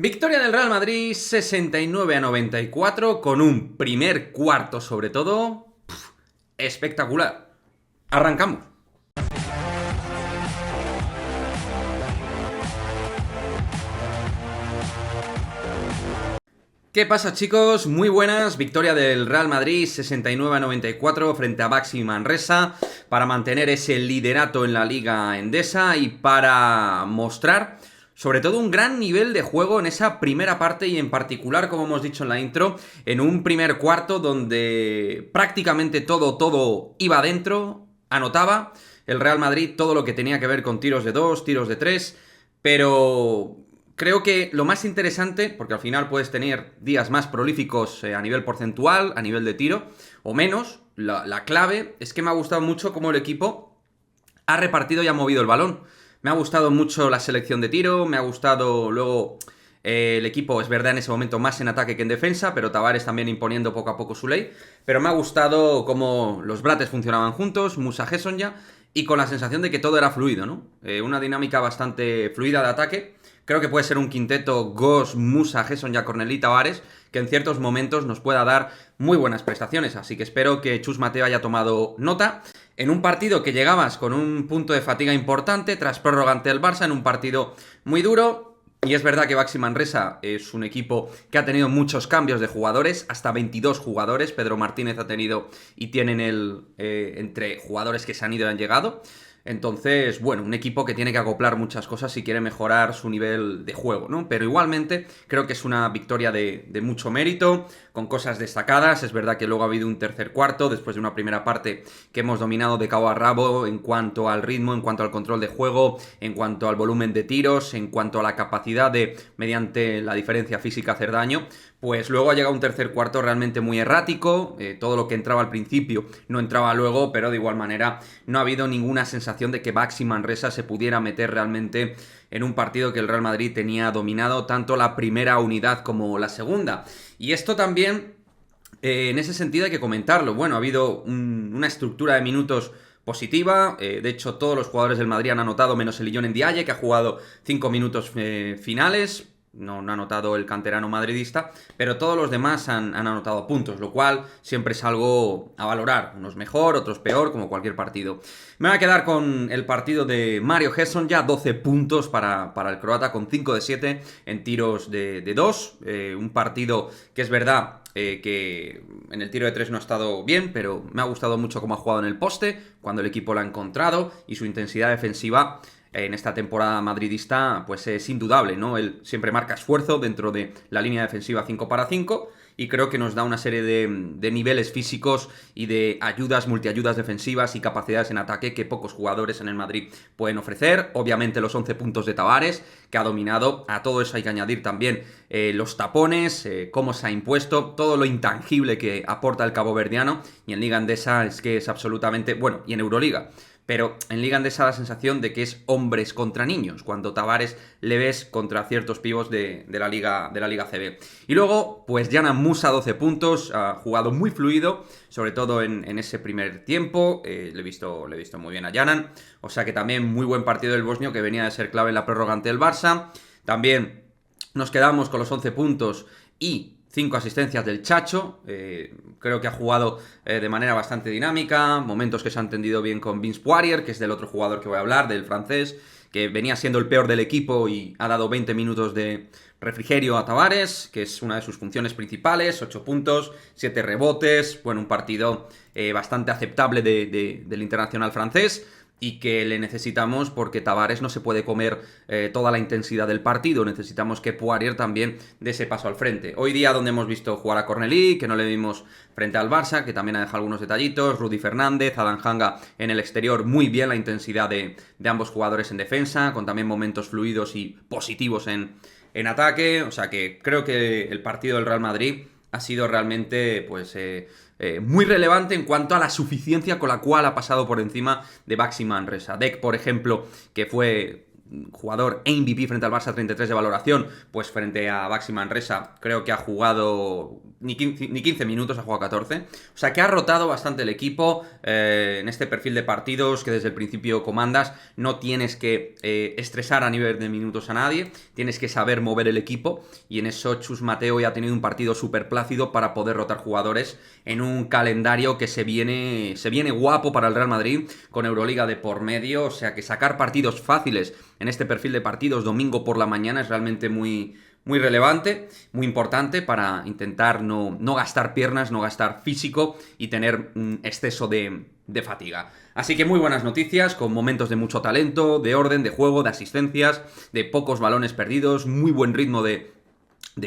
Victoria del Real Madrid 69-94 con un primer cuarto sobre todo espectacular. Arrancamos. ¿Qué pasa, chicos? Muy buenas, victoria del Real Madrid 69-94 frente a Baxi Manresa para mantener ese liderato en la Liga Endesa y para mostrar sobre todo un gran nivel de juego en esa primera parte y en particular, como hemos dicho en la intro, en un primer cuarto donde prácticamente todo iba dentro, anotaba el Real Madrid todo lo que tenía que ver con tiros de 2, tiros de 3, pero creo que lo más interesante, porque al final puedes tener días más prolíficos a nivel porcentual, a nivel de tiro, o menos, la clave es que me ha gustado mucho cómo el equipo ha repartido y ha movido el balón. Me ha gustado mucho la selección de tiro, me ha gustado luego el equipo, es verdad, en ese momento más en ataque que en defensa, pero Tavares también imponiendo poco a poco su ley. Pero me ha gustado cómo los Brates funcionaban juntos, Musa Hesonja, y con la sensación de que todo era fluido, ¿no? Una dinámica bastante fluida de ataque. Creo que puede ser un quinteto Gos, Musa, Hesonja, Cornelí, Tavares, que en ciertos momentos nos pueda dar muy buenas prestaciones. Así que espero que Chus Mateo haya tomado nota. En un partido que llegabas con un punto de fatiga importante, tras prórroga ante el Barça, en un partido muy duro. Y es verdad que Baxi Manresa es un equipo que ha tenido muchos cambios de jugadores, hasta 22 jugadores. Pedro Martínez ha tenido y tienen entre jugadores que se han ido y han llegado. Entonces, bueno, un equipo que tiene que acoplar muchas cosas si quiere mejorar su nivel de juego, ¿no? Pero igualmente creo que es una victoria de mucho mérito, con cosas destacadas. Es verdad que luego ha habido un tercer cuarto, después de una primera parte que hemos dominado de cabo a rabo en cuanto al ritmo, en cuanto al control de juego, en cuanto al volumen de tiros, en cuanto a la capacidad de, mediante la diferencia física, hacer daño. Pues luego ha llegado un tercer cuarto realmente muy errático, todo lo que entraba al principio no entraba luego, pero de igual manera no ha habido ninguna sensación de que Baxi Manresa se pudiera meter realmente en un partido que el Real Madrid tenía dominado tanto la primera unidad como la segunda. Y esto también, en ese sentido hay que comentarlo. Bueno, ha habido una estructura de minutos positiva, de hecho todos los jugadores del Madrid han anotado menos el Ilion Ndiaye, que ha jugado 5 minutos finales. No ha anotado el canterano madridista, pero todos los demás han anotado puntos, lo cual siempre es algo a valorar. Unos mejor, otros peor, como cualquier partido. Me voy a quedar con el partido de Mario Hesonja, 12 puntos para el croata, con 5 de 7 en tiros de 2. Un partido que es verdad que en el tiro de 3 no ha estado bien, pero me ha gustado mucho cómo ha jugado en el poste, cuando el equipo lo ha encontrado, y su intensidad defensiva en esta temporada madridista pues es indudable, ¿no? Él siempre marca esfuerzo dentro de la línea defensiva 5 para 5 y creo que nos da una serie de niveles físicos y de ayudas, multiayudas defensivas y capacidades en ataque que pocos jugadores en el Madrid pueden ofrecer. Obviamente los 11 puntos de Tavares, que ha dominado. A todo eso hay que añadir también los tapones, cómo se ha impuesto, todo lo intangible que aporta el caboverdiano, y en Liga Endesa es que es absolutamente... Bueno, y en Euroliga. Pero en Liga Endesa da la sensación de que es hombres contra niños, cuando Tavares le ves contra ciertos pibos de la Liga CB. Y luego, pues Yanan Musa, 12 puntos, ha jugado muy fluido, sobre todo en ese primer tiempo. Le he visto muy bien a Yanan. O sea que también muy buen partido del bosnio, que venía de ser clave en la prórroga ante el Barça. También nos quedamos con los 11 puntos y 5 asistencias del Chacho. Creo que ha jugado de manera bastante dinámica, momentos que se ha entendido bien con Vince Poirier, que es del otro jugador que voy a hablar, del francés, que venía siendo el peor del equipo y ha dado 20 minutos de refrigerio a Tavares, que es una de sus funciones principales. 8 puntos, 7 rebotes, bueno, un partido bastante aceptable del internacional francés, y que le necesitamos porque Tavares no se puede comer toda la intensidad del partido. Necesitamos que Poirier también dé ese paso al frente. Hoy día, donde hemos visto jugar a Cornelí, que no le vimos frente al Barça, que también ha dejado algunos detallitos, Rudy Fernández, Adam Hanga en el exterior, muy bien la intensidad de ambos jugadores en defensa, con también momentos fluidos y positivos en ataque. O sea que creo que el partido del Real Madrid ha sido realmente pues muy relevante en cuanto a la suficiencia con la cual ha pasado por encima de Baxi Manresa. Dec, por ejemplo, que fue jugador MVP frente al Barça, 33 de valoración, pues frente a Baxi Manresa creo que ha jugado ni 15 minutos, ha jugado 14. O sea que ha rotado bastante el equipo en este perfil de partidos que desde el principio comandas. No tienes que estresar a nivel de minutos a nadie, tienes que saber mover el equipo, y en eso Chus Mateo ya ha tenido un partido súper plácido para poder rotar jugadores en un calendario que se viene guapo para el Real Madrid, con Euroliga de por medio. O sea que sacar partidos fáciles en este perfil de partidos domingo por la mañana es realmente muy relevante, muy importante para intentar no gastar piernas, no gastar físico y tener un exceso de fatiga. Así que muy buenas noticias, con momentos de mucho talento, de orden, de juego, de asistencias, de pocos balones perdidos, muy buen ritmo de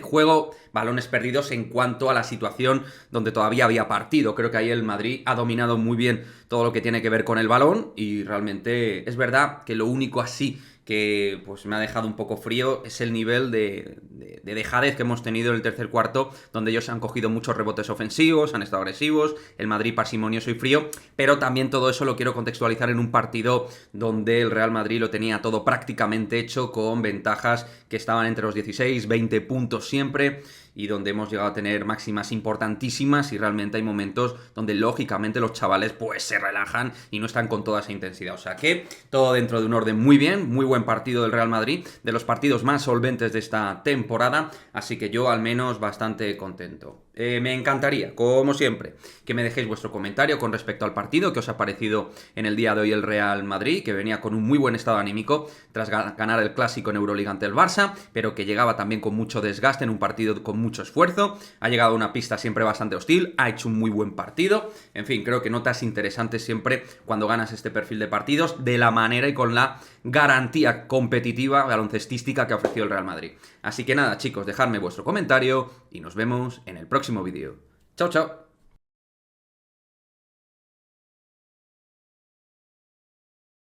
juego, balones perdidos en cuanto a la situación donde todavía había partido. Creo que ahí el Madrid ha dominado muy bien todo lo que tiene que ver con el balón, y realmente es verdad que lo único así que pues me ha dejado un poco frío es el nivel de dejadez que hemos tenido en el tercer cuarto, donde ellos han cogido muchos rebotes ofensivos, han estado agresivos, el Madrid parsimonioso y frío, pero también todo eso lo quiero contextualizar en un partido donde el Real Madrid lo tenía todo prácticamente hecho, con ventajas que estaban entre los 16, 20 puntos siempre, y donde hemos llegado a tener máximas importantísimas, y realmente hay momentos donde lógicamente los chavales pues se relajan y no están con toda esa intensidad. O sea que todo dentro de un orden muy bien, muy buen partido del Real Madrid, de los partidos más solventes de esta temporada, así que yo al menos bastante contento. Me encantaría, como siempre, que me dejéis vuestro comentario con respecto al partido, que os ha parecido en el día de hoy el Real Madrid, que venía con un muy buen estado anímico tras ganar el clásico en Euroliga ante el Barça, pero que llegaba también con mucho desgaste en un partido con mucho esfuerzo, ha llegado a una pista siempre bastante hostil, ha hecho un muy buen partido. En fin, creo que notas interesantes siempre cuando ganas este perfil de partidos, de la manera y con la garantía competitiva baloncestística que ha ofrecido el Real Madrid. Así que nada, chicos, dejadme vuestro comentario y nos vemos en el próximo vídeo. Chao, chao.